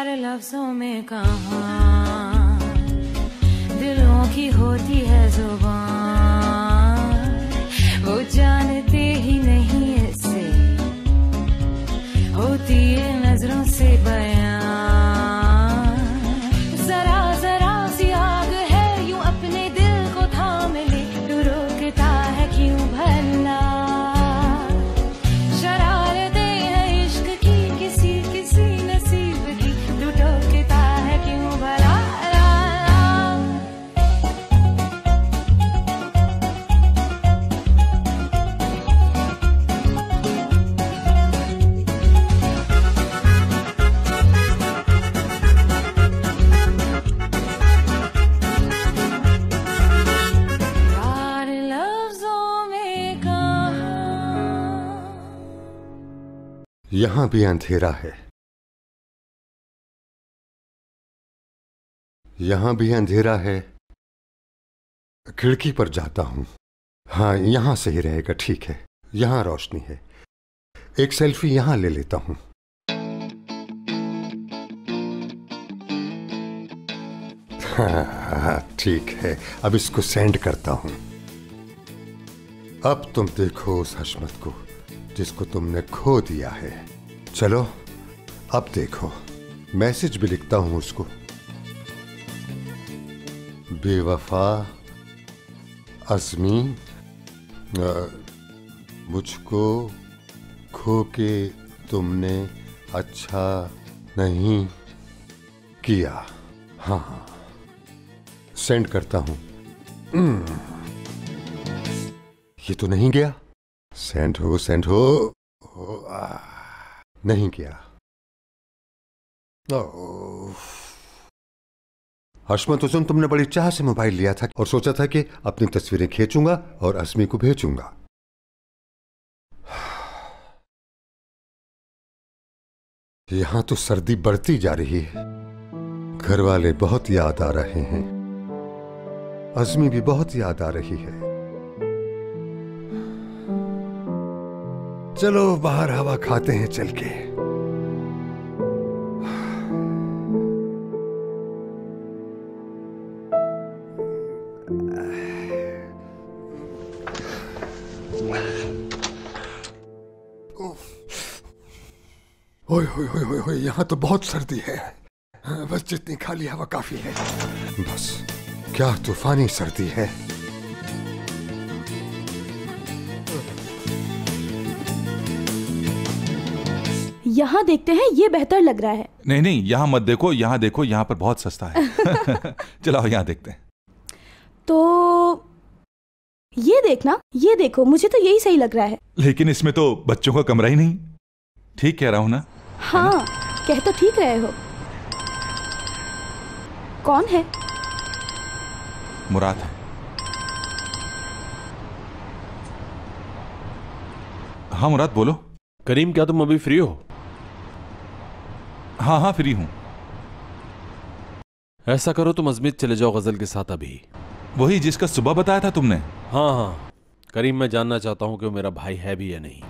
यार लफ्जों में कहाँ दिलों की होती है जुबान, वो जानते ही नहीं ऐसे होती है नजरों से बयान। जरा जरा सी आग है यूं अपने दिल को थाम ले, तू रोकता है क्यों भला। शरारतें हैं इश्क की किसी किसी नसीब की, तू टोकता है क्यों भला। यहां भी अंधेरा है, यहां भी अंधेरा है। खिड़की पर जाता हूं, हाँ यहां सही रहेगा, ठीक है। यहां रोशनी है, एक सेल्फी यहां ले लेता हूं। हाँ ठीक है, अब इसको सेंड करता हूं। अब तुम देखो उस हशमत को जिसको तुमने खो दिया है। चलो अब देखो, मैसेज भी लिखता हूं उसको। बेवफा अज़मी, मुझको खो के तुमने अच्छा नहीं किया। हाँ सेंड करता हूं। ये तो नहीं गया। सेंड हो नहीं किया। हशमत हुसैन, तुमने बड़ी चाह से मोबाइल लिया था और सोचा था कि अपनी तस्वीरें खींचूंगा और अज़मी को भेजूंगा। यहां तो सर्दी बढ़ती जा रही है, घर वाले बहुत याद आ रहे हैं, अज़मी भी बहुत याद आ रही है। चलो बाहर हवा खाते हैं चल के। ओए यहां तो बहुत सर्दी है, बस जितनी खाली हवा काफी है। बस क्या तूफानी सर्दी है। यहाँ देखते हैं, ये बेहतर लग रहा है। नहीं यहाँ मत देखो, यहाँ देखो, यहाँ पर बहुत सस्ता है। चलो यहाँ देखते हैं। तो ये देखना, ये देखो, मुझे तो यही सही लग रहा है। लेकिन इसमें तो बच्चों का कमरा ही नहीं। ठीक कह रहा हूँ ना? हाँ कह तो ठीक रहे हो। कौन है? मुराद है। हाँ मुराद बोलो। करीम, क्या तुम अभी फ्री हो? हाँ फ्री हूं। ऐसा करो, तुम अजमेर चले जाओ गजल के साथ अभी। वही जिसका सुबह बताया था तुमने? हाँ करीम, मैं जानना चाहता हूं कि वो मेरा भाई है भी या नहीं।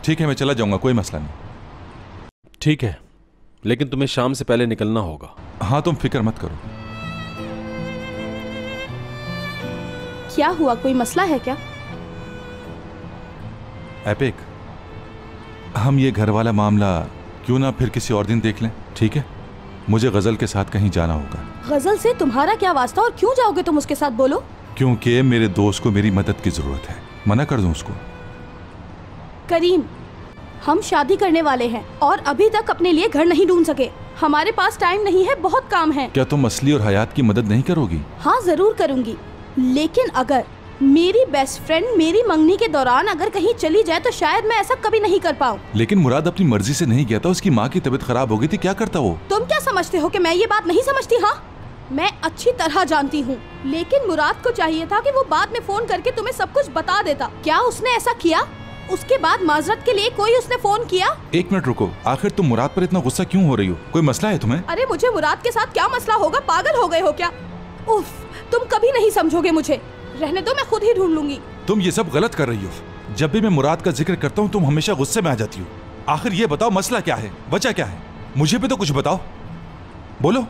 ठीक है मैं चला जाऊंगा, कोई मसला नहीं। ठीक है, लेकिन तुम्हें शाम से पहले निकलना होगा। हाँ तुम फिक्र मत करो। क्या हुआ, कोई मसला है क्या? एपिक, हम ये घर वाला मामला क्यों ना फिर किसी और दिन देख लें, ठीक है? मुझे गजल के साथ कहीं जाना होगा। गजल से तुम्हारा क्या वास्ता और क्यों जाओगे तुम उसके साथ, बोलो? क्योंकि मेरे दोस्त को मेरी मदद की जरूरत है। मना कर दूं उसको? करीम, हम शादी करने वाले हैं और अभी तक अपने लिए घर नहीं ढूंढ सके। हमारे पास टाइम नहीं है, बहुत काम है। क्या तुम असली और हयात की मदद नहीं करोगी? हाँ जरूर करूंगी, लेकिन अगर मेरी बेस्ट फ्रेंड मेरी मंगनी के दौरान अगर कहीं चली जाए तो शायद मैं ऐसा कभी नहीं कर पाऊँ। लेकिन मुराद अपनी मर्जी से नहीं गया था, उसकी माँ की तबीयत खराब हो गई थी, क्या करता वो? तुम क्या समझते हो कि मैं ये बात नहीं समझती? हाँ मैं अच्छी तरह जानती हूँ, लेकिन मुराद को चाहिए था कि वो बाद में फोन करके तुम्हें सब कुछ बता देता। क्या उसने ऐसा किया? उसके बाद माजरत के लिए कोई उसने फोन किया? एक मिनट रुको, आखिर तुम मुराद पर इतना गुस्सा क्यों हो रही हो? कोई मसला है तुम्हें? अरे मुझे मुराद के साथ क्या मसला होगा, पागल हो गए हो क्या? उफ, तुम कभी नहीं समझोगे मुझे। रहने दो, मैं खुद ही ढूंढ लूंगी। तुम ये सब गलत कर रही हो। जब भी मैं मुराद का जिक्र करता हूँ तुम हमेशा गुस्से में आ जाती हो। आखिर ये बताओ मसला क्या है, वजह क्या है? मुझे भी तो कुछ बताओ, बोलो।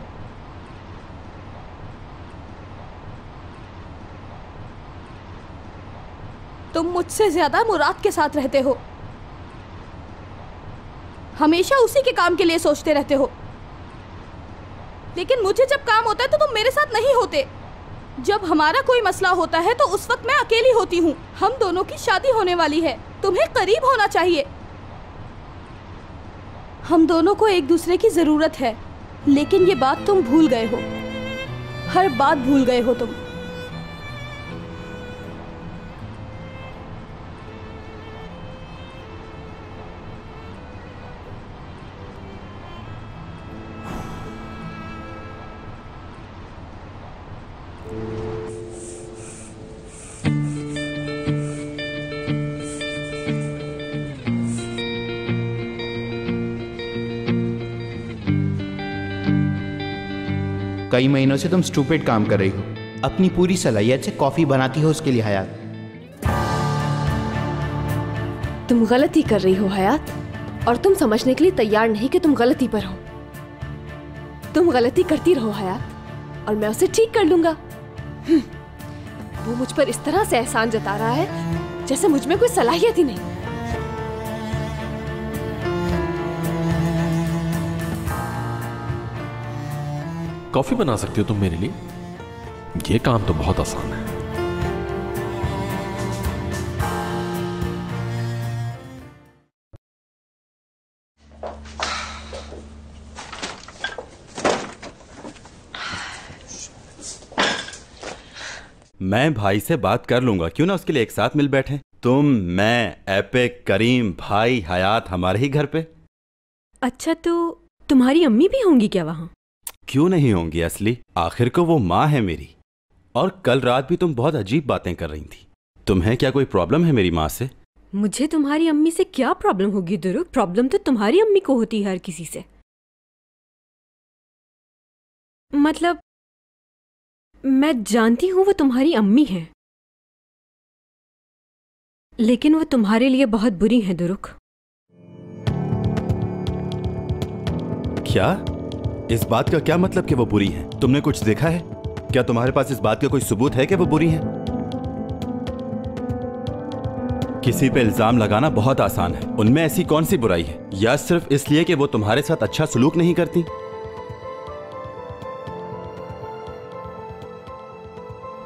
तुम मुझसे ज्यादा मुराद के साथ रहते हो, हमेशा उसी के काम के लिए सोचते रहते हो, लेकिन मुझे जब काम होता है तो तुम मेरे साथ नहीं होते। जब हमारा कोई मसला होता है तो उस वक्त मैं अकेली होती हूँ। हम दोनों की शादी होने वाली है, तुम्हें करीब होना चाहिए। हम दोनों को एक दूसरे की जरूरत है, लेकिन ये बात तुम भूल गए हो, हर बात भूल गए हो तुम। कई महीनों से तुम स्टूपिड काम कर रही हो, अपनी पूरी सलाहियत से कॉफी बनाती हो उसके लिए हयात। तुम गलती कर रही हो हयात, और तुम समझने के लिए तैयार नहीं कि तुम गलती पर हो। तुम गलती करती रहो हयात, और मैं उसे ठीक कर लूंगा। वो मुझ पर इस तरह से एहसान जता रहा है जैसे मुझ में कोई सलाहियत ही नहीं। कॉफी बना सकती हो तुम मेरे लिए? ये काम तो बहुत आसान है। मैं भाई से बात कर लूंगा, क्यों ना उसके लिए एक साथ मिल बैठे। तुम, मैं, एपिक, करीम, भाई, हयात हमारे ही घर पे। अच्छा, तो तुम्हारी अम्मी भी होंगी क्या वहां? क्यों नहीं होंगी असली, आखिर को वो माँ है मेरी। और कल रात भी तुम बहुत अजीब बातें कर रही थी। तुम्हें क्या कोई प्रॉब्लम है मेरी माँ से? मुझे तुम्हारी अम्मी से क्या प्रॉब्लम होगी दुरुक? प्रॉब्लम तो तुम्हारी अम्मी को होती है हर किसी से। मतलब मैं जानती हूं वो तुम्हारी अम्मी है, लेकिन वो तुम्हारे लिए बहुत बुरी हैं दुरुक। क्या? इस बात का क्या मतलब कि वो बुरी हैं? तुमने कुछ देखा है? क्या तुम्हारे पास इस बात का कोई सबूत है कि वो बुरी हैं? किसी पे इल्जाम लगाना बहुत आसान है। उनमें ऐसी कौन सी बुराई है? या सिर्फ इसलिए कि वो तुम्हारे साथ अच्छा सलूक नहीं करती?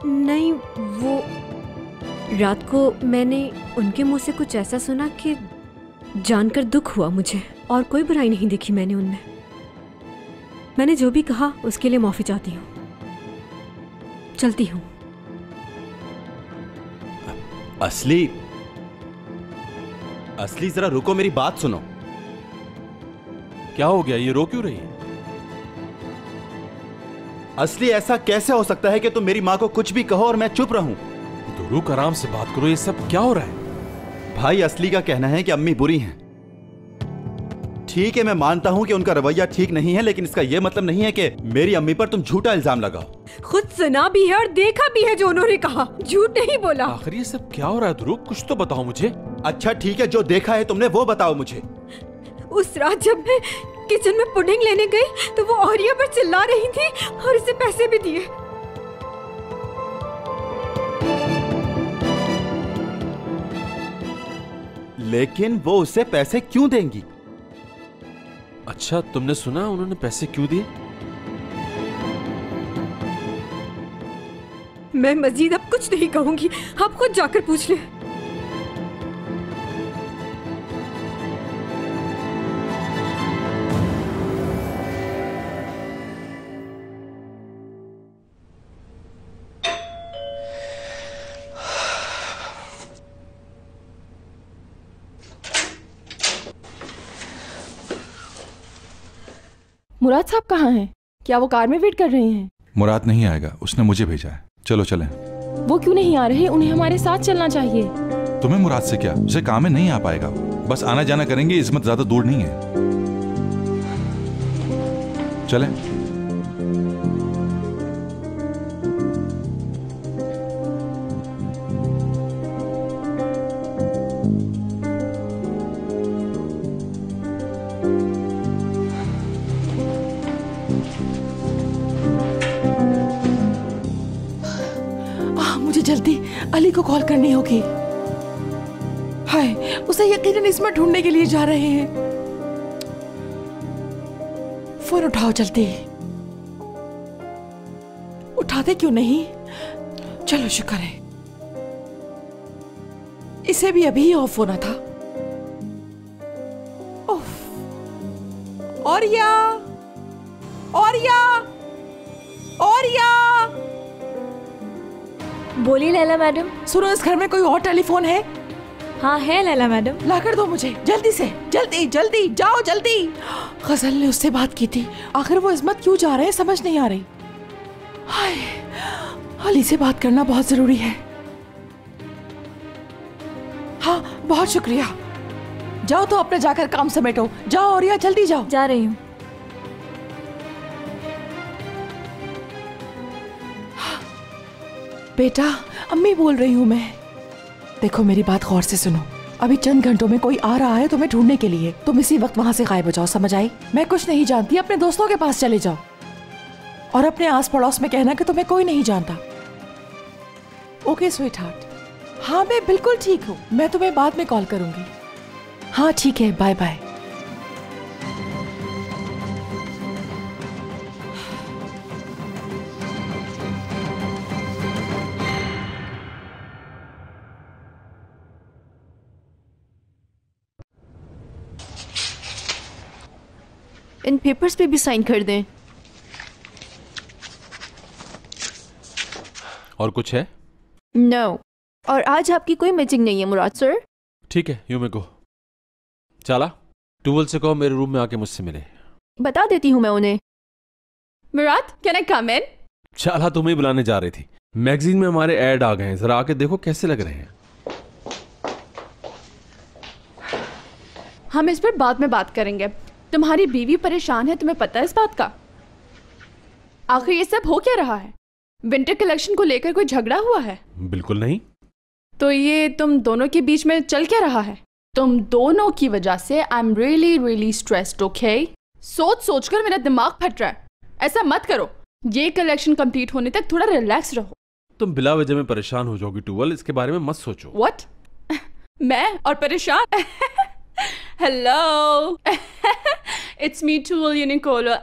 नहीं, वो रात को मैंने उनके मुंह से कुछ ऐसा सुना कि जानकर दुख हुआ मुझे, और कोई बुराई नहीं देखी मैंने उनमें। मैंने जो भी कहा उसके लिए माफी चाहती हूँ। चलती हूँ। असली जरा रुको, मेरी बात सुनो। क्या हो गया? ये रो क्यों रही है? असली ऐसा कैसे हो सकता है कि तुम मेरी माँ को कुछ भी कहो और मैं चुप रहूं? दुरुक, आराम से बात करो। ये सब क्या हो रहा है? भाई, असली का कहना है कि अम्मी बुरी हैं। ठीक है, मैं मानता हूं कि उनका रवैया ठीक नहीं है, लेकिन इसका यह मतलब नहीं है कि मेरी अम्मी पर तुम झूठा इल्जाम लगाओ। खुद सुना भी है और देखा भी है जो उन्होंने कहा, झूठ नहीं बोला। आखिर ये सब क्या हो रहा है दुरुक? कुछ तो बताओ मुझे। अच्छा ठीक है, जो देखा है तुमने वो बताओ मुझे। उस रात जब मैं किचन में पुडिंग लेने गई तो वो औरिया पर चिल्ला रही थी और उसे पैसे भी दिए। लेकिन वो उसे पैसे क्यों देंगी? अच्छा, तुमने सुना उन्होंने पैसे क्यों दिए? मैं मजीद अब कुछ नहीं कहूंगी, आप खुद जाकर पूछ लें। मुराद साहब कहाँ हैं? क्या वो कार में वेट कर रहे हैं? मुराद नहीं आएगा, उसने मुझे भेजा है। चलो चलें। वो क्यों नहीं आ रहे? उन्हें हमारे साथ चलना चाहिए। तुम्हें मुराद से क्या? उसे काम में नहीं आ पाएगा वो। बस आना जाना करेंगे, इस्मत ज्यादा दूर नहीं है। चलें। मुझे जल्दी अली को कॉल करनी होगी। हाय, उसे यकीनन इसमें ढूंढने के लिए जा रहे हैं। फोन उठाओ जल्दी। उठाते क्यों नहीं? चलो शुक्र है, इसे भी अभी ऑफ होना था। औरिया, औरिया, औरिया। बोलिए लैला मैडम। सुनो, इस घर में कोई और टेलीफोन है? हाँ है लैला मैडम। लाकर दो मुझे जल्दी से, जल्दी जल्दी जाओ जल्दी। गजल ने उससे बात की थी, आखिर वो इस्मत क्यों जा रहे हैं समझ नहीं आ रही। हाय, अली से बात करना बहुत जरूरी है। हाँ बहुत शुक्रिया। जाओ तो अपने जाकर काम समेटो। जाओ औरिया, जल्दी जाओ। जा रही हूँ। बेटा, अम्मी बोल रही हूँ मैं। देखो मेरी बात गौर से सुनो, अभी चंद घंटों में कोई आ रहा है तुम्हें ढूंढने के लिए। तुम इसी वक्त वहां से गायब हो जाओ, समझ आई? मैं कुछ नहीं जानती, अपने दोस्तों के पास चले जाओ और अपने आस पड़ोस में कहना कि तुम्हें कोई नहीं जानता। Okay sweet heart. हाँ मैं बिल्कुल ठीक हूँ, मैं तुम्हें बाद में कॉल करूंगी। हाँ ठीक है, बाय बाय। इन पेपर्स पे भी साइन कर दें। और कुछ है? नो। और आज आपकी कोई मीटिंग नहीं है मुराद सर। ठीक है, यू मे गो। चला, टूवल से कहो मेरे रूम में आके मुझसे मिले। बता देती हूँ मैं उन्हें। मुराद, कैन आई कम इन? चाला तुम्हें बुलाने जा रही थी। मैगजीन में हमारे ऐड आ गए हैं, जरा आके देखो कैसे लग रहे हैं। हम इस पर बाद में बात करेंगे। तुम्हारी बीवी परेशान है, तुम्हें पता है इस बात का? आखिर ये सब हो क्या रहा है? विंटर कलेक्शन को लेकर कोई झगड़ा हुआ है? बिल्कुल नहीं। तो ये तुम दोनों के बीच में चल क्या रहा है? तुम दोनों की वजह से I am really really stressed, okay? सोच सोच कर मेरा दिमाग फट रहा है। ऐसा मत करो, ये कलेक्शन कंप्लीट होने तक थोड़ा रिलैक्स रहो। तुम बिला वजह में परेशान हो जाओगी टूवल, इसके बारे में मत सोचो। व्हाट? मैं और परेशान? हेलो, इट्स मी टूवल यूनिकोलो।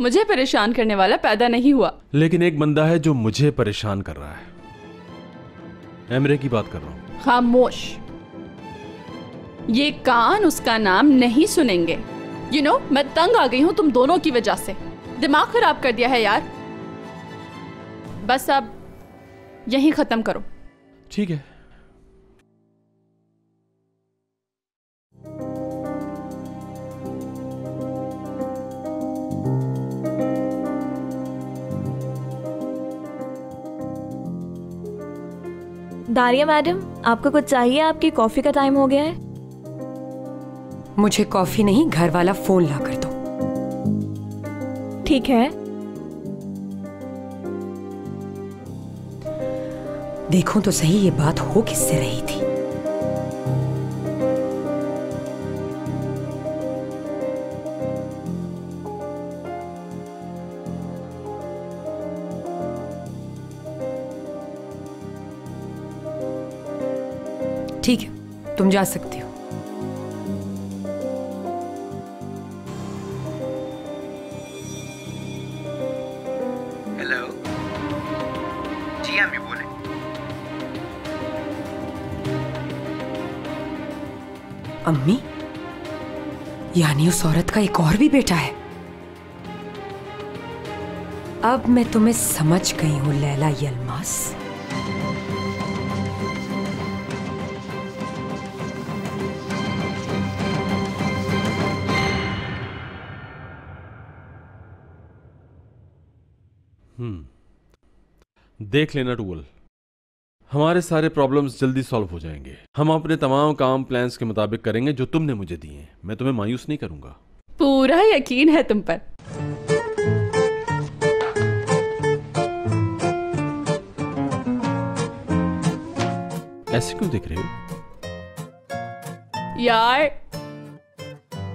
मुझे परेशान करने वाला पैदा नहीं हुआ। लेकिन एक बंदा है जो मुझे परेशान कर रहा है। एमरे की बात कर रहा हूं। खामोश। ये कान उसका नाम नहीं सुनेंगे। यू नो, मैं तंग आ गई हूं तुम दोनों की वजह से। दिमाग खराब कर दिया है यार। बस अब यहीं खत्म करो। ठीक है। दारिया मैडम, आपको कुछ चाहिए? आपकी कॉफी का टाइम हो गया है। मुझे कॉफी नहीं, घर वाला फोन ला कर दो। ठीक है। देखो तो सही ये बात हो किससे रही थी। ठीक है, तुम जा सकती हो। हेलो जी, अम्मी बोले। अम्मी, यानी उस औरत का एक और भी बेटा है। अब मैं तुम्हें समझ गई हूं लैला यलमास। देख लेना टूवल, हमारे सारे प्रॉब्लम्स जल्दी सॉल्व हो जाएंगे। हम अपने तमाम काम प्लान्स के मुताबिक करेंगे जो तुमने मुझे दिए हैं। मैं तुम्हें मायूस नहीं करूंगा। पूरा यकीन है तुम पर। ऐसे क्यों देख रहे हो यार?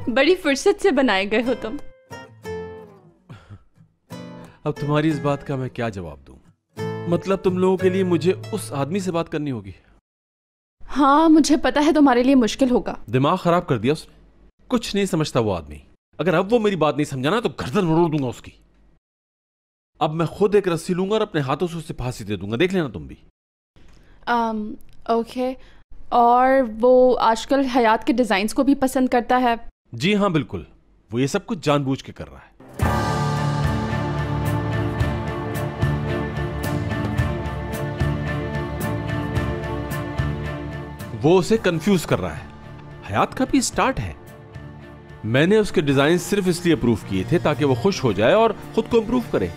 बड़ी फुर्सत से बनाए गए हो तुम। अब तुम्हारी इस बात का मैं क्या जवाब दूं? मतलब तुम लोगों के लिए मुझे उस आदमी से बात करनी होगी? हाँ, मुझे पता है तुम्हारे लिए मुश्किल होगा। दिमाग खराब कर दिया उसने। कुछ नहीं समझता वो आदमी। अगर अब वो मेरी बात नहीं समझाना तो गर्दन मरोड़ दूंगा उसकी। अब मैं खुद एक रस्सी लूंगा और अपने हाथों से उसे फांसी दे दूंगा, देख लेना तुम भी। ओके। और वो आजकल हयात के डिजाइन्स को भी पसंद करता है? जी हाँ बिल्कुल, वो ये सब कुछ जानबूझ के कर रहा है। वो उसे कंफ्यूज कर रहा है। हयात का भी स्टार्ट है। मैंने उसके डिजाइन सिर्फ इसलिए अप्रूव किए थे ताकि वो खुश हो जाए और खुद को इंप्रूव करे,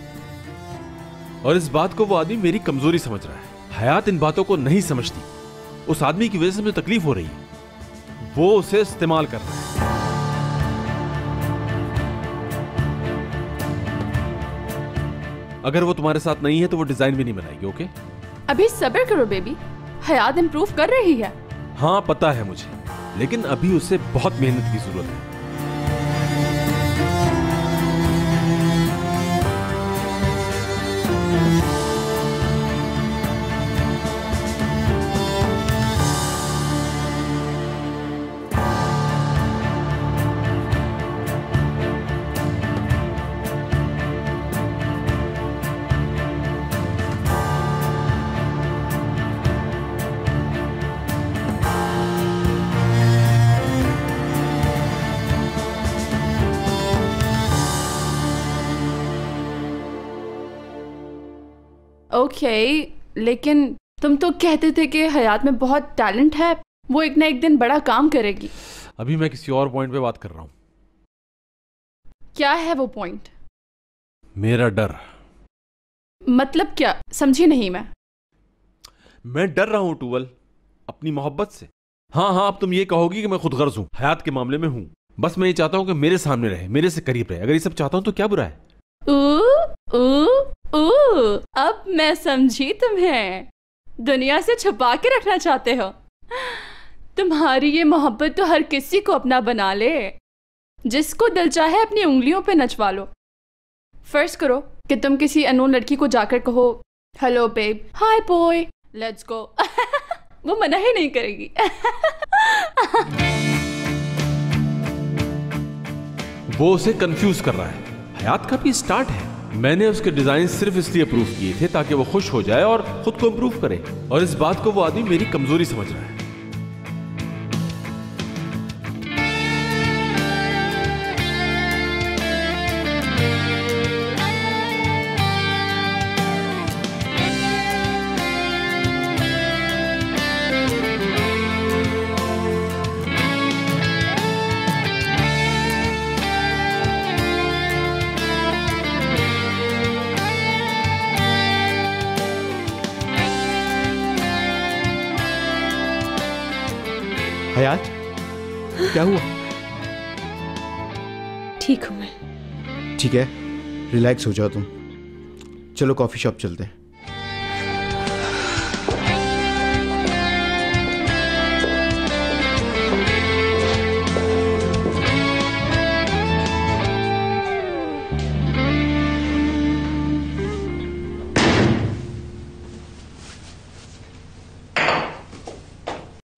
और इस बात को वो आदमी मेरी कमजोरी समझ रहा है। हयात इन बातों को नहीं समझती। उस आदमी की वजह से मुझे तकलीफ हो रही है। वो उसे इस्तेमाल कर रहा है। अगर वो तुम्हारे साथ नहीं है तो वो डिजाइन भी नहीं बनाएगी। ओके, अभी सब्र करो बेबी, हयात इंप्रूव कर रही है। हाँ पता है मुझे, लेकिन अभी उसे बहुत मेहनत की जरूरत है। ओके, लेकिन तुम तो कहते थे कि हयात में बहुत टैलेंट है, वो एक ना एक दिन बड़ा काम करेगी। अभी मैं किसी और पॉइंट पे बात कर रहा हूं। क्या है वो पॉइंट? मेरा डर। मतलब क्या, समझी नहीं मैं डर रहा हूं टूवल, अपनी मोहब्बत से। हाँ, अब तुम ये कहोगी कि मैं खुदगर्ज हूं, हयात के मामले में हूं। बस मैं ये चाहता हूं कि मेरे सामने रहे, मेरे से करीब रहे। अगर ये सब चाहता हूं तो क्या बुरा है? अब मैं समझी तुम्हें। दुनिया से छुपा के रखना चाहते हो। तुम्हारी ये मोहब्बत तो हर किसी को अपना बना ले। जिसको दिल चाहे अपनी उंगलियों पे नचवा लो। फर्ज करो कि तुम किसी अननोन लड़की को जाकर कहो, hello babe, hi boy, let's go. वो मना ही नहीं करेगी। वो उसे कंफ्यूज कर रहा है। हयात का भी स्टार्ट है। मैंने उसके डिजाइन सिर्फ इसलिए अप्रूव किए थे ताकि वो खुश हो जाए और खुद को इंप्रूव करे, और इस बात को वो आदमी मेरी कमजोरी समझ रहा है। हयात, क्या हुआ? ठीक हूं मैं। ठीक है, रिलैक्स हो जाओ तुम। चलो कॉफी शॉप चलते हैं।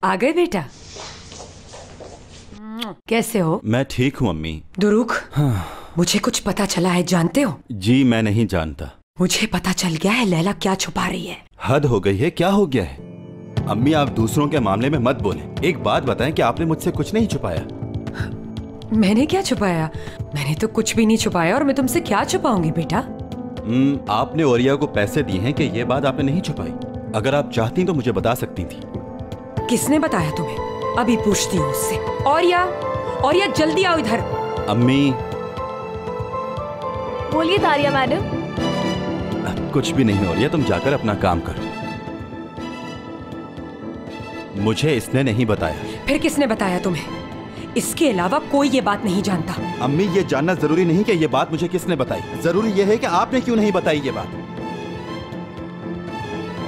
आ गए बेटा? कैसे हो? मैं ठीक हूँ अम्मी। दुरुख, मुझे कुछ पता चला है, जानते हो? जी मैं नहीं जानता। मुझे पता चल गया है लैला क्या छुपा रही है। हद हो गई है, क्या हो गया है? अम्मी आप दूसरों के मामले में मत बोलें। एक बात बताएं कि आपने मुझसे कुछ नहीं छुपाया। मैंने क्या छुपाया? मैंने तो कुछ भी नहीं छुपाया, और मैं तुमसे क्या छुपाऊंगी बेटा? आपने ओरिया को पैसे दिए हैं कि ये बात आपने नहीं छुपाई? अगर आप चाहती तो मुझे बता सकती थी। किसने बताया तुम्हें? अभी पूछती हूँ उससे। औरिया जल्दी आओ इधर। अम्मी। बोलिए तारिया मैडम। कुछ भी नहीं ओरिया, तुम जाकर अपना काम करो। मुझे इसने नहीं बताया। फिर किसने बताया तुम्हें? इसके अलावा कोई ये बात नहीं जानता। अम्मी ये जानना जरूरी नहीं कि ये बात मुझे किसने बताई, जरूरी ये है कि आपने क्यों नहीं बताई ये बात।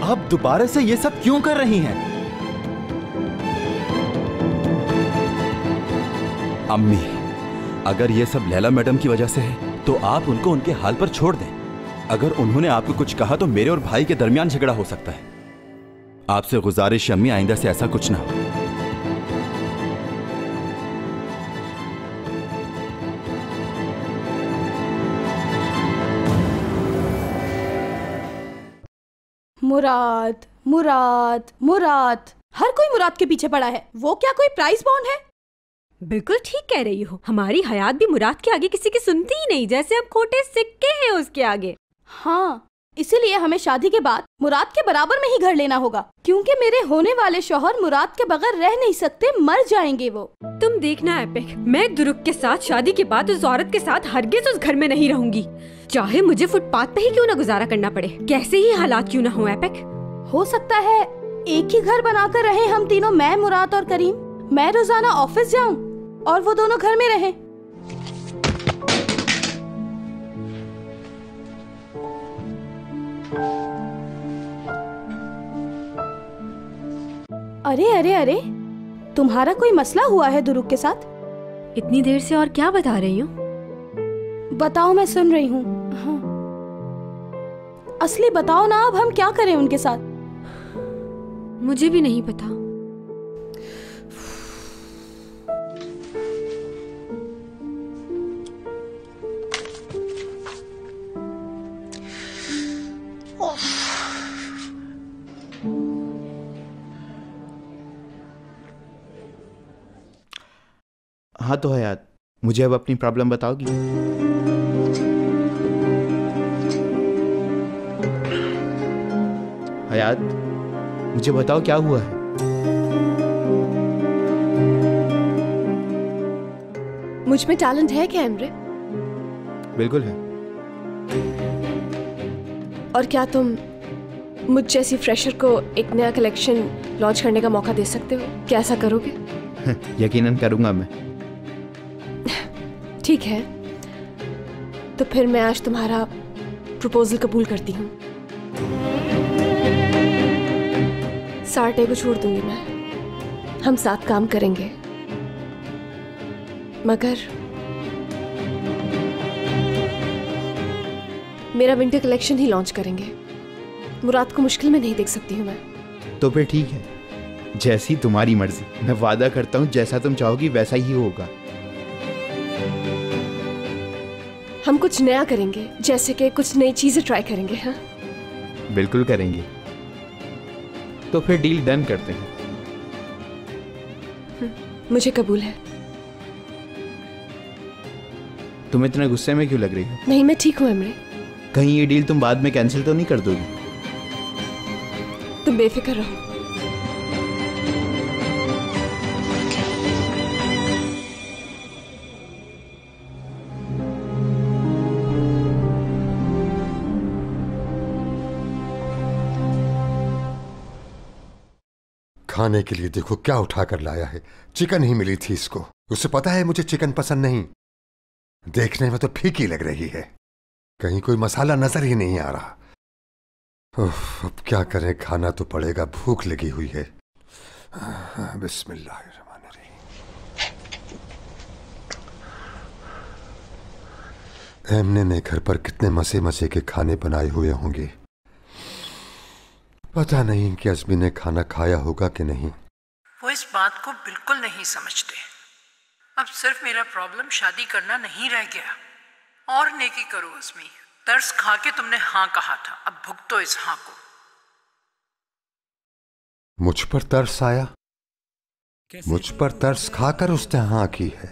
आप दोबारा से ये सब क्यों कर रही हैं? अम्मी, अगर ये सब लैला मैडम की वजह से है तो आप उनको उनके हाल पर छोड़ दें। अगर उन्होंने आपको कुछ कहा तो मेरे और भाई के दरमियान झगड़ा हो सकता है। आपसे गुजारिश है अम्मी, आइंदा से ऐसा कुछ ना हो। मुराद मुराद मुराद, हर कोई मुराद के पीछे पड़ा है। वो क्या कोई प्राइस बॉन्ड है? बिल्कुल ठीक कह रही हो। हमारी हयात भी मुराद के आगे किसी की सुनती ही नहीं, जैसे हम खोटे सिक्के हैं उसके आगे। हाँ, इसीलिए हमें शादी के बाद मुराद के बराबर में ही घर लेना होगा, क्योंकि मेरे होने वाले शौहर मुराद के बगैर रह नहीं सकते, मर जाएंगे वो। तुम देखना एपिक, मैं दुरुक के साथ शादी के बाद उस औरत के साथ हरगिज उस घर में नहीं रहूंगी, चाहे मुझे फुटपाथ पे ही क्यों ना गुजारा करना पड़े, कैसे ही हालात क्यों ना हो। एपिक, हो सकता है एक ही घर बनाकर रहे हम तीनों, मैं, मुराद और करीम। मैं रोजाना ऑफिस जाऊं और वो दोनों घर में रहें। अरे अरे अरे, तुम्हारा कोई मसला हुआ है दुरुक के साथ? इतनी देर से और क्या बता रही हूँ? बताओ, मैं सुन रही हूँ। हाँ। असली बताओ ना, अब हम क्या करें उनके साथ? मुझे भी नहीं पता। हाँ तो हयात, मुझे अब अपनी प्रॉब्लम बताओगी? हयात, मुझे बताओ क्या हुआ है? मुझ में टैलेंट है क्या एमरे? बिल्कुल है। और क्या तुम मुझ जैसी फ्रेशर को एक नया कलेक्शन लॉन्च करने का मौका दे सकते हो? क्या ऐसा करोगे? यकीनन करूंगा मैं। ठीक है, तो फिर मैं आज तुम्हारा प्रपोजल कबूल करती हूँ। सार्टे को छोड़ दूंगी मैं, हम साथ काम करेंगे, मगर मेरा विंटर कलेक्शन ही लॉन्च करेंगे। मुराद को मुश्किल में नहीं देख सकती हूँ मैं। तो फिर ठीक है, जैसी तुम्हारी मर्जी। मैं वादा करता हूँ जैसा तुम चाहोगी वैसा ही होगा। हम कुछ नया करेंगे, जैसे कि कुछ नई चीजें ट्राई करेंगे। हाँ, बिल्कुल करेंगे। तो फिर डील डन करते हैं। मुझे कबूल है। तुम इतना गुस्से में क्यों लग रही हो? नहीं, मैं ठीक हूँ एमरे। कहीं ये डील तुम बाद में कैंसिल तो नहीं कर दोगी? तुम बेफिक्र रहो। खाने के लिए देखो क्या उठा कर लाया है। चिकन ही मिली थी इसको। उसे पता है मुझे चिकन पसंद नहीं। देखने में तो फीकी लग रही है, कहीं कोई मसाला नजर ही नहीं आ रहा। अब क्या करें, खाना तो पड़ेगा, भूख लगी हुई है। बिस्मिल्लाहिर्रहमानिर्रहीम। एमने ने घर पर कितने मजे मजे के खाने बनाए हुए होंगे। पता नहीं कि अज़मी ने खाना खाया होगा कि नहीं। वो इस बात को बिल्कुल नहीं समझते। अब सिर्फ मेरा प्रॉब्लम शादी करना नहीं रह गया। और नेकी करो अज़मी, तरस खा के तुमने हाँ कहा था, अब भुगतो इस हाँ को। मुझ पर तरस आया? मुझ पर तरस खाकर उसने हाँ की है।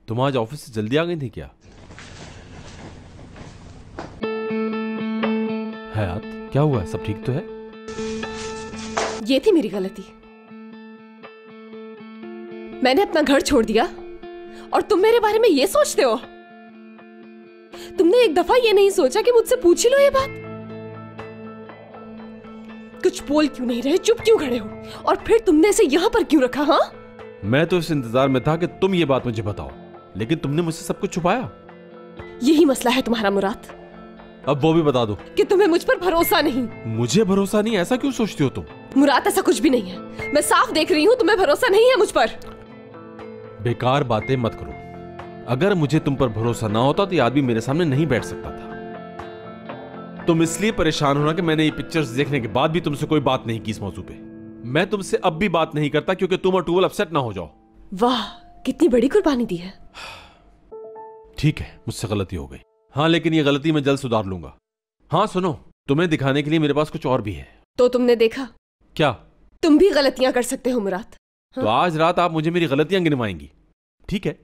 तुम आज ऑफिस से जल्दी आ गई थी क्या? हयात, क्या हुआ? सब ठीक तो है? ये थी मेरी गलती। मैंने अपना घर छोड़ दिया और तुम मेरे बारे में ये सोचते हो? तुमने एक दफा ये नहीं सोचा कि मुझसे पूछ ही लो ये बात? कुछ बोल क्यों नहीं रहे, चुप क्यों खड़े हो? और फिर तुमने इसे यहां पर क्यों रखा? हाँ, मैं तो इस इंतजार में था कि तुम ये बात मुझे बताओ, लेकिन तुमने मुझसे सब कुछ छुपाया। यही मसला है तुम्हारा मुराद। अब वो भी बता दो कि तुम्हें मुझ पर भरोसा नहीं। मुझे भरोसा नहीं? ऐसा क्यों सोचती हो तुम? मुराद, ऐसा कुछ भी नहीं है। मैं साफ देख रही हूँ तुम्हें भरोसा नहीं है मुझ पर। बेकार बातें मत करो। अगर मुझे तुम पर भरोसा ना होता तो ये आदमी मेरे सामने नहीं बैठ सकता था। तुम इसलिए परेशान होना कि मैंने ये पिक्चर्स देखने के बाद भी तुमसे कोई बात नहीं की इस मौजू पे। मैं तुमसे अब भी बात नहीं करता क्योंकि तुम और टूवल अपसेट ना हो जाओ। वाह, कितनी बड़ी कुर्बानी दी है। ठीक है, मुझसे गलती हो गई। हाँ, लेकिन ये गलती मैं जल्द सुधार लूंगा। हाँ सुनो, तुम्हें दिखाने के लिए मेरे पास कुछ और भी है। तो तुमने देखा? क्या? तुम भी गलतियां कर सकते हो मुराद। हाँ? तो आज रात आप मुझे मेरी गलतियां गिनवाएंगी, ठीक है?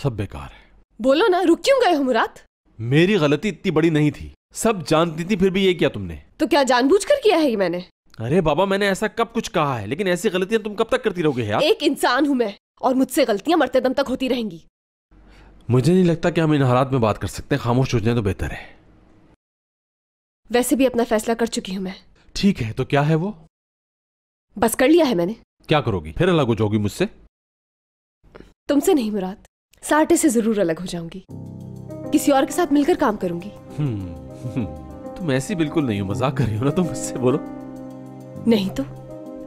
सब बेकार है। बोलो ना, रुक क्यों गए हो मुराद? मेरी गलती इतनी बड़ी नहीं थी, सब जानती थी, फिर भी ये किया तुमने। तो क्या जानबूझकर किया है ये मैंने? अरे बाबा, मैंने ऐसा कब कुछ कहा है? लेकिन ऐसी गलतियां तुम कब तक करती रहोगे यार? एक इंसान हूं मैं और मुझसे गलतियां मरते दम तक होती रहेंगी। मुझे नहीं लगता कि हम इन हालात में बात कर सकते हैं। खामोश हो जाए तो बेहतर है। वैसे भी अपना फैसला कर चुकी हूं मैं। ठीक है, तो क्या है वो? बस कर लिया है मैंने। क्या करोगी फिर? अलग हो जाओगी मुझसे? तुमसे नहीं मुराद, साटे से जरूर अलग हो जाऊंगी। किसी और के साथ मिलकर काम करूंगी। तुम ऐसी बिल्कुल नहीं हो। मजाक कर रही हो ना तुम मुझसे? बोलो। नहीं तो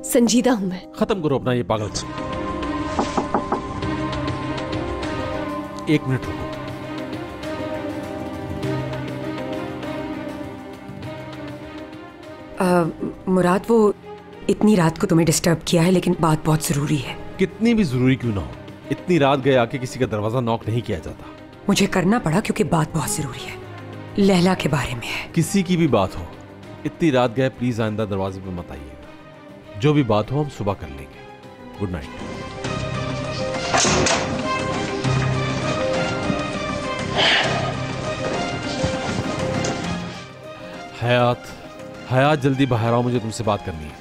संजीदा हूं मैं। खत्म करो अपना ये पागल। एक मिनट रुको। मुराद, वो इतनी रात को तुम्हें डिस्टर्ब किया है, लेकिन बात बहुत जरूरी है। कितनी भी जरूरी क्यों ना हो, इतनी रात गए आके किसी का दरवाजा नॉक नहीं किया जाता। मुझे करना पड़ा क्योंकि बात बहुत जरूरी है। लैला के बारे में है। किसी की भी बात हो, इतनी रात गए प्लीज आइंदा दरवाजे पे मत आइएगा। जो भी बात हो हम सुबह कर लेंगे। Good night. हयात, जल्दी बाहर आओ, मुझे तुमसे बात करनी है।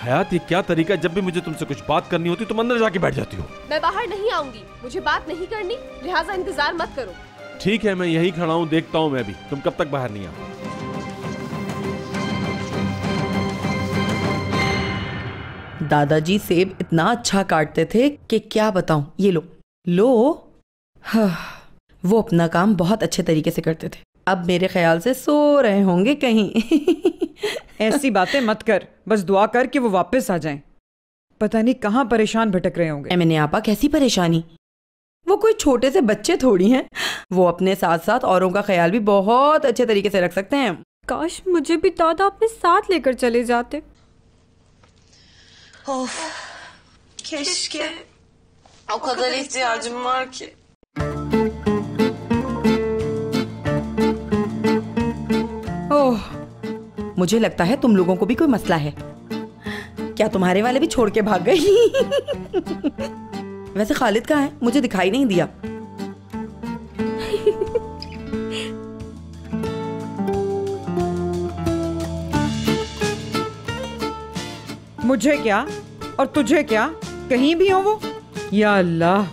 हयात, ये क्या तरीका है? जब भी मुझे तुमसे कुछ बात करनी होती तुम अंदर जाके बैठ जाती हो। मैं बाहर नहीं आऊंगी, मुझे बात नहीं करनी, लिहाजा इंतजार मत करो। ठीक है, मैं यही खड़ा हूँ, देखता हूँ मैं भी तुम कब तक बाहर नहीं आओ। दादाजी सेब इतना अच्छा काटते थे कि क्या बताऊं। ये लो। हाँ, वो अपना काम बहुत अच्छे तरीके से करते थे। अब मेरे ख्याल से सो रहे होंगे कहीं। ऐसी बातें मत कर, बस दुआ कर कि वो वापस आ जाएं। पता नहीं कहाँ परेशान भटक रहे होंगे। मैंने आपा, कैसी परेशानी? वो कोई छोटे से बच्चे थोड़ी हैं। वो अपने साथ साथ औरों का ख्याल भी बहुत अच्छे तरीके से रख सकते हैं। काश मुझे भी दादा अपने साथ लेकर चले जाते। Of, keşke. O kadar ihtiyacım var ki. ओह, मुझे लगता है तुम लोगों को भी कोई मसला है। क्या तुम्हारे वाले भी छोड़ के भाग गई? वैसे खालिद कहाँ है? मुझे दिखाई नहीं दिया। मुझे क्या और तुझे क्या, कहीं भी हो वो। या अल्लाह।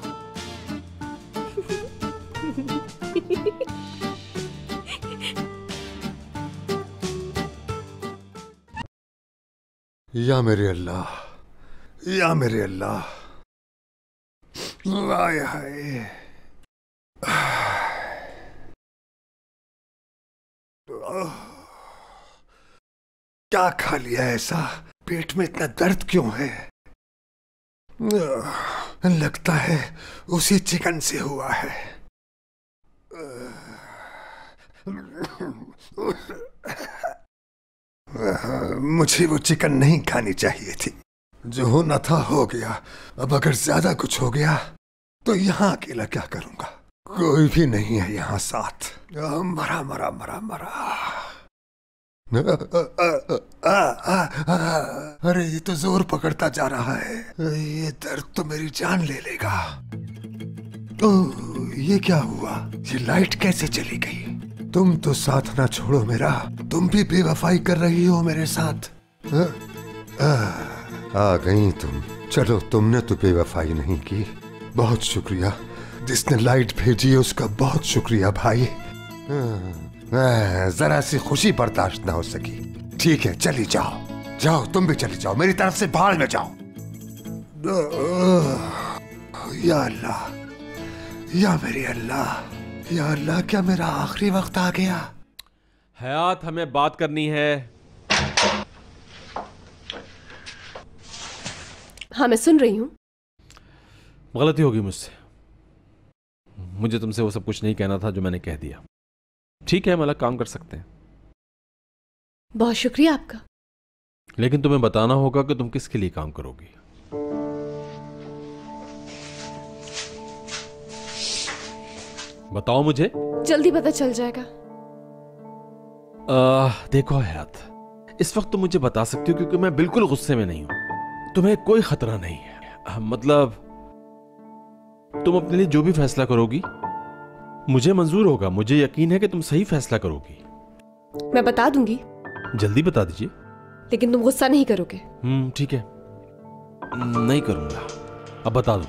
या मेरे अल्लाह, या मेरे अल्लाह। हाय हाय। क्या खा लिया ऐसा? पेट में इतना दर्द क्यों है? लगता है उसी चिकन से हुआ है। मुझे वो चिकन नहीं खानी चाहिए थी। जो होना था हो गया। अब अगर ज्यादा कुछ हो गया तो यहाँ अकेला क्या करूंगा? कोई भी नहीं है यहाँ साथ। मरा मरा मरा मरा। अरे ये तो जोर पकड़ता जा रहा है, ये दर्द तो मेरी जान ले लेगा। ओह, ये क्या हुआ? ये लाइट कैसे चली गई? तुम तो साथ ना छोड़ो मेरा, तुम भी बेवफाई कर रही हो मेरे साथ। आ गई तुम। चलो, तुमने तो बेवफाई नहीं की। बहुत शुक्रिया, जिसने लाइट भेजी उसका बहुत शुक्रिया भाई। जरा सी खुशी बर्दाश्त ना हो सकी। ठीक है, चली जाओ, जाओ, तुम भी चली जाओ, मेरी तरफ से भाड़ में जाओ। या अल्लाह, या मेरी अल्लाह, या अल्लाह, क्या मेरा आखिरी वक्त आ गया? हयात, हमें बात करनी है। हाँ, मैं सुन रही हूँ। गलती होगी मुझसे, मुझे तुमसे वो सब कुछ नहीं कहना था जो मैंने कह दिया। ठीक है, हम अलग काम कर सकते हैं। बहुत शुक्रिया आपका। लेकिन तुम्हें बताना होगा कि तुम किसके लिए काम करोगी। बताओ मुझे। जल्दी पता चल जाएगा। देखो हयात, इस वक्त तुम मुझे बता सकती हो क्योंकि मैं बिल्कुल गुस्से में नहीं हूं। तुम्हें कोई खतरा नहीं है। मतलब तुम अपने लिए जो भी फैसला करोगी मुझे मंजूर होगा। मुझे यकीन है कि तुम सही फैसला करोगी। मैं बता दूंगी। जल्दी बता दीजिए। लेकिन तुम गुस्सा नहीं करोगे? ठीक है, नहीं करूंगा। अब बता दो।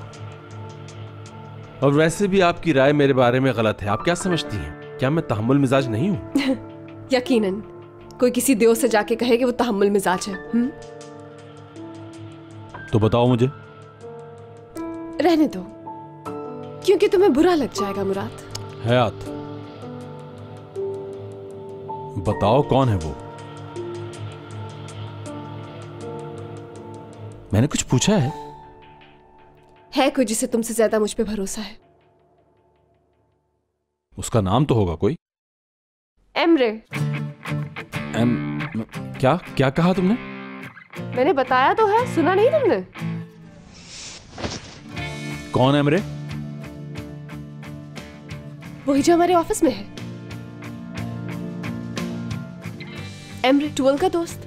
और वैसे भी आपकी राय मेरे बारे में गलत है। आप क्या समझती हैं? क्या मैं तहम्मुल मिजाज नहीं हूं? यकीनन कोई किसी देव से जाके कहे कि वो तहम्मुल मिजाज है। तो बताओ मुझे। रहने दो, क्योंकि तुम्हें बुरा लग जाएगा मुराद। हयात, बताओ कौन है वो? मैंने कुछ पूछा है कोई जिसे तुमसे ज्यादा मुझ पे भरोसा है। उसका नाम तो होगा कोई। एमरे। क्या कहा तुमने? मैंने बताया तो है, सुना नहीं तुमने? कौन एमरे? वही जो हमारे ऑफिस में है। एमरे टूअल का दोस्त।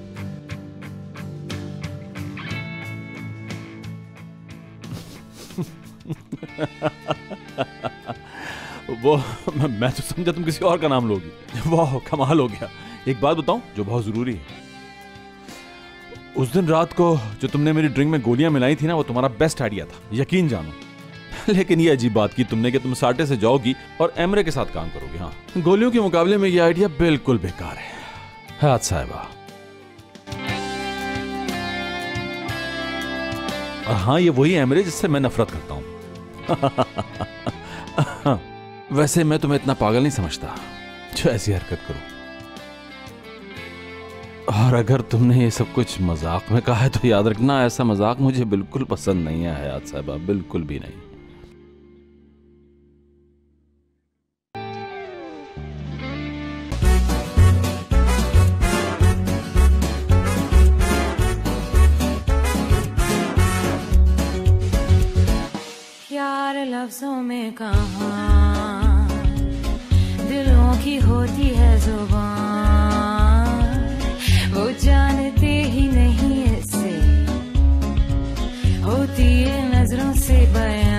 वो मैं तो समझा तुम किसी और का नाम लोगी। वाह, कमाल हो गया। एक बात बताऊं जो बहुत जरूरी है। उस दिन रात को जो तुमने मेरी ड्रिंक में गोलियां मिलाई थी ना, वो तुम्हारा बेस्ट आइडिया था, यकीन जानो। लेकिन ये अजीब बात की तुमने कि तुम साटे से जाओगी और एमरे के साथ काम करोगी। हाँ, गोलियों के मुकाबले में ये आइडिया बिल्कुल बेकार है। हयात साहिबा। और हाँ, ये वही एमरे जिससे मैं नफरत करता हूं। वैसे मैं तुम्हें इतना पागल नहीं समझता जो ऐसी हरकत करो। और अगर तुमने ये सब कुछ मजाक में कहा है तो याद रखना, ऐसा मजाक मुझे बिल्कुल पसंद नहीं है हयात साहिबा, बिल्कुल भी नहीं। यार लफ्जों में कहाँ दिलों की होती है जुबान, वो जानते ही नहीं इससे होती है नजरों से बयां।